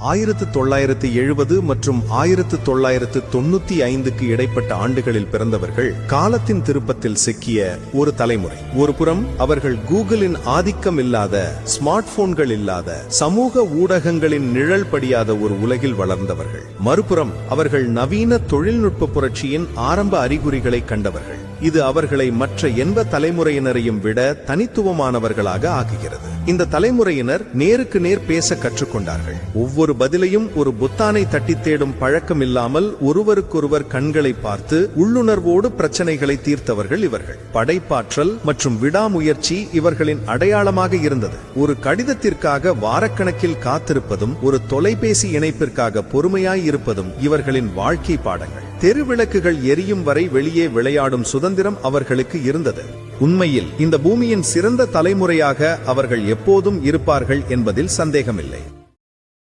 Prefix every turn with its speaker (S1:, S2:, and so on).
S1: 1970 மற்றும் 1995க்கு இடைப்பட்ட ஆண்டுகளில் பிறந்தவர்கள் காலத்தின் திருப்பத்தில் சிக்கிய ஒரு தலைமுறை. ஒருபுறம் அவர்கள் கூகுளின் ஆதிக்கம் இல்லாத, ஸ்மார்ட் போன்கள் இல்லாத, சமூக ஊடகங்களின் நிழல் படியாத ஒரு உலகில் வளர்ந்தவர்கள். மறுபுறம் அவர்கள் நவீன தொழில்நுட்ப புரட்சியின் ஆரம்ப அறிகுறிகளை கண்டவர்கள். இது அவர்களை மற்ற எந்த தலைமுறையினரையும் விட தனித்துவமானவர்களாக ஆக்குகிறது. இந்த தலைமுறையினர் நேருக்கு நேர் பேச கற்றுக்கொண்டார்கள். ஒவ்வொரு பதிலையும் ஒரு பொத்தானை தட்டி தேடும் பழக்கம் இல்லாமல் ஒருவருக்கொருவர் கண்களை பார்த்து உள்ளுணர்வோடு பிரச்சனைகளை தீர்த்தவர்கள் இவர்கள். படைப்பாற்றல் மற்றும் விடாமுயற்சி இவர்களின் அடையாளமாக இருந்தது. ஒரு கடிதத்திற்காக வாரக்கணக்கில் காத்திருப்பதும் ஒரு தொலைபேசி இணைப்பிற்காக பொறுமையாய் இருப்பதும் இவர்களின் வாழ்க்கை பாடங்கள். தெருவிளக்குகள் எரியும் வரை வெளியே விளையாடும் சுதந்திரம் அவர்களுக்கு இருந்தது. உண்மையில் இந்த பூமியின் சிறந்த தலைமுறையாக அவர்கள் எப்போதும் இருப்பார்கள் என்பதில் சந்தேகமில்லை.